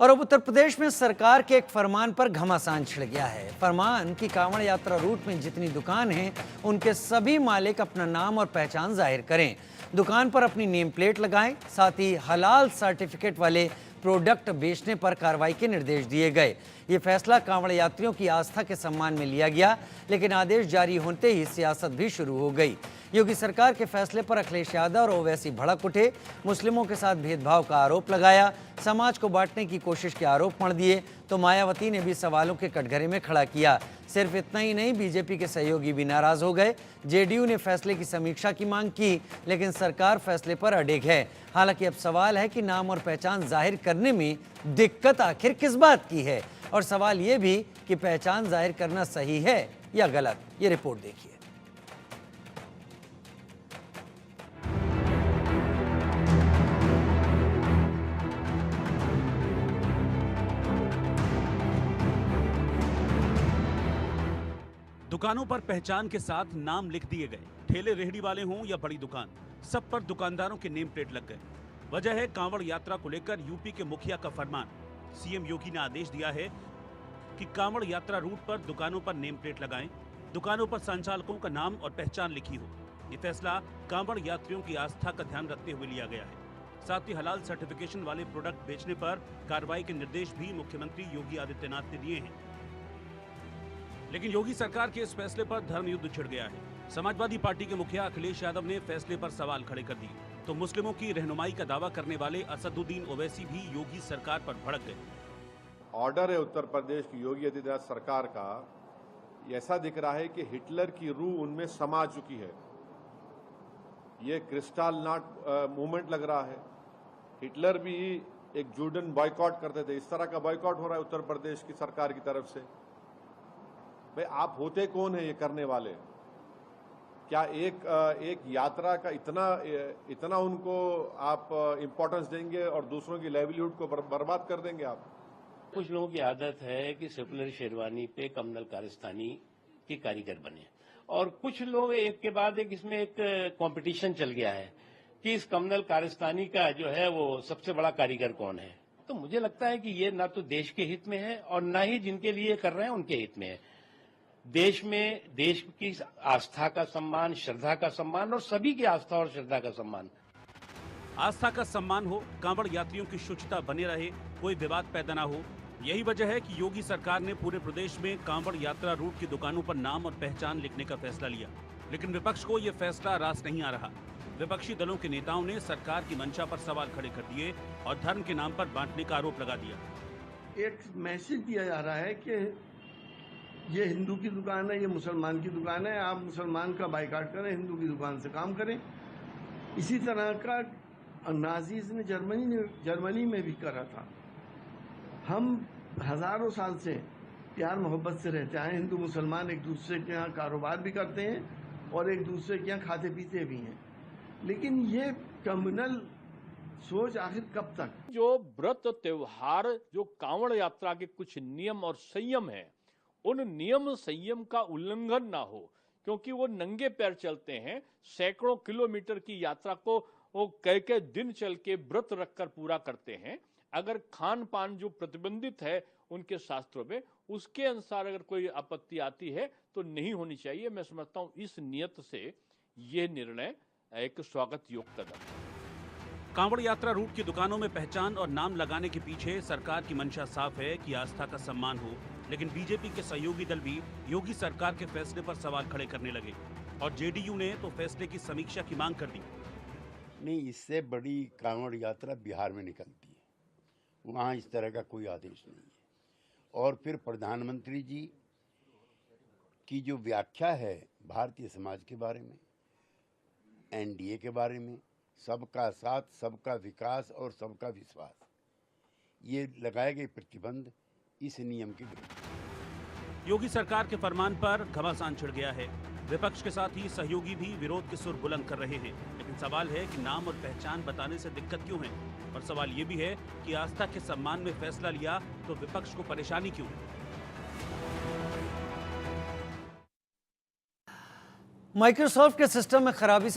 और अब उत्तर प्रदेश में सरकार के एक फरमान पर घमासान छिड़ गया है। फरमान की कांवड़ यात्रा रूट में जितनी दुकान हैं, उनके सभी मालिक अपना नाम और पहचान जाहिर करें। दुकान पर अपनी नेम प्लेट लगाएं। साथ ही हलाल सर्टिफिकेट वाले प्रोडक्ट बेचने पर कार्रवाई के निर्देश दिए गए। ये फैसला कांवड़ यात्रियों की आस्था के सम्मान में लिया गया, लेकिन आदेश जारी होते ही सियासत भी शुरू हो गई। योगी सरकार के फैसले पर अखिलेश यादव और ओवैसी भड़क उठे। मुस्लिमों के साथ भेदभाव का आरोप लगाया, समाज को बांटने की कोशिश के आरोप मढ़ दिए, तो मायावती ने भी सवालों के कटघरे में खड़ा किया। सिर्फ इतना ही नहीं, बीजेपी के सहयोगी भी नाराज हो गए। जेडीयू ने फैसले की समीक्षा की मांग की, लेकिन सरकार फैसले पर अड़िग है। हालांकि अब सवाल है कि नाम और पहचान जाहिर करने में दिक्कत आखिर किस बात की है, और सवाल ये भी कि पहचान जाहिर करना सही है या गलत। ये रिपोर्ट देखिए। दुकानों पर पहचान के साथ नाम लिख दिए गए। ठेले रेहड़ी वाले हों या बड़ी दुकान, सब पर दुकानदारों के नेम प्लेट लग गए। वजह है कांवड़ यात्रा को लेकर यूपी के मुखिया का फरमान। सीएम योगी ने आदेश दिया है कि कांवड़ यात्रा रूट पर दुकानों पर नेम प्लेट लगाएं, दुकानों पर संचालकों का नाम और पहचान लिखी हो। ये फैसला कांवड़ यात्रियों की आस्था का ध्यान रखते हुए लिया गया है। साथ ही हलाल सर्टिफिकेशन वाले प्रोडक्ट बेचने पर कार्रवाई के निर्देश भी मुख्यमंत्री योगी आदित्यनाथ ने दिए हैं। लेकिन योगी सरकार के इस फैसले पर धर्म युद्ध छिड़ गया है। समाजवादी पार्टी के मुखिया अखिलेश यादव ने फैसले पर सवाल खड़े कर दिए, तो मुस्लिमों की रहनुमाई का दावा करने वाले असदुद्दीन ओवैसी भी योगी सरकार पर भड़क गए। ऑर्डर है उत्तर प्रदेश की योगी आदित्यनाथ सरकार का, ऐसा दिख रहा है कि हिटलर की रूह उनमें समा चुकी है। ये क्रिस्टल नॉट मूवमेंट लग रहा है। हिटलर भी एक जूडन बॉयकॉट करते थे, इस तरह का बॉयकॉट हो रहा है उत्तर प्रदेश की सरकार की तरफ से। भाई, आप होते कौन है ये करने वाले? क्या एक यात्रा का इतना उनको आप इंपॉर्टेंस देंगे और दूसरों की लाइवलीहुड को बर्बाद कर देंगे आप? कुछ लोगों की आदत है कि सेकुलर शेरवानी पे कमनल कारस्तानी के कारीगर बने, और कुछ लोग एक के बाद एक इसमें एक कंपटीशन चल गया है कि इस कमनल कारस्तानी का जो है वो सबसे बड़ा कारीगर कौन है। तो मुझे लगता है कि ये ना तो देश के हित में है और ना ही जिनके लिए कर रहे हैं उनके हित में है। देश में देश की आस्था का सम्मान, श्रद्धा का सम्मान और सभी की आस्था और श्रद्धा का सम्मान। आस्था का सम्मान हो, कांवड़ यात्रियों की शुचिता बने रहे, कोई विवाद पैदा ना हो। यही वजह है कि योगी सरकार ने पूरे प्रदेश में कांवड़ यात्रा रूट की दुकानों पर नाम और पहचान लिखने का फैसला लिया। लेकिन विपक्ष को यह फैसला रास नहीं आ रहा। विपक्षी दलों के नेताओं ने सरकार की मंशा पर सवाल खड़े कर दिए और धर्म के नाम पर बांटने का आरोप लगा दिया। एक मैसेज दिया जा रहा है कि ये हिंदू की दुकान है, ये मुसलमान की दुकान है, आप मुसलमान का बाइकाट करें, हिंदू की दुकान से काम करें। इसी तरह का नाजीज ने जर्मनी में भी करा था। हम हजारों साल से प्यार मोहब्बत से रहते आए। हिंदू मुसलमान एक दूसरे के यहाँ कारोबार भी करते हैं और एक दूसरे के यहाँ खाते पीते भी हैं। लेकिन ये कम्युनल सोच आखिर कब तक? जो व्रत त्योहार, जो कांवड़ यात्रा के कुछ नियम और संयम है, उन नियम संयम का उल्लंघन ना हो, क्योंकि वो नंगे पैर चलते हैं। सैकड़ों किलोमीटर की यात्रा को वो कई दिन चल के व्रत रखकर पूरा करते हैं। अगर खान पान जो प्रतिबंधित है उनके शास्त्रों में, उसके अनुसार अगर कोई आपत्ति आती है तो नहीं होनी चाहिए। मैं समझता हूँ इस नियत से ये निर्णय एक स्वागत योग्य कदम। कांवड़ यात्रा रूट की दुकानों में पहचान और नाम लगाने के पीछे सरकार की मंशा साफ है कि आस्था का सम्मान हो। लेकिन बीजेपी के सहयोगी दल भी योगी सरकार के फैसले पर सवाल खड़े करने लगे और जेडीयू ने तो फैसले की समीक्षा की मांग कर दी। नहीं, इससे बड़ी कांवड़ यात्रा बिहार में निकलती है, वहाँ इस तरह का कोई आदेश नहीं है। और फिर प्रधानमंत्री जी की जो व्याख्या है भारतीय समाज के बारे में, एनडीए के बारे में, सबका साथ, सबका विकास और सबका विश्वास, ये लगाए गए प्रतिबंध इस नियम के विरुद्ध। योगी सरकार के फरमान पर घमासान छिड़ गया है। विपक्ष के साथ ही सहयोगी भी विरोध के सुर बुलंद कर रहे हैं। लेकिन सवाल है कि नाम और पहचान बताने से दिक्कत क्यों है, और सवाल ये भी है कि आस्था के सम्मान में फैसला लिया तो विपक्ष को परेशानी क्यों? माइक्रोसॉफ्ट के सिस्टम में खराबी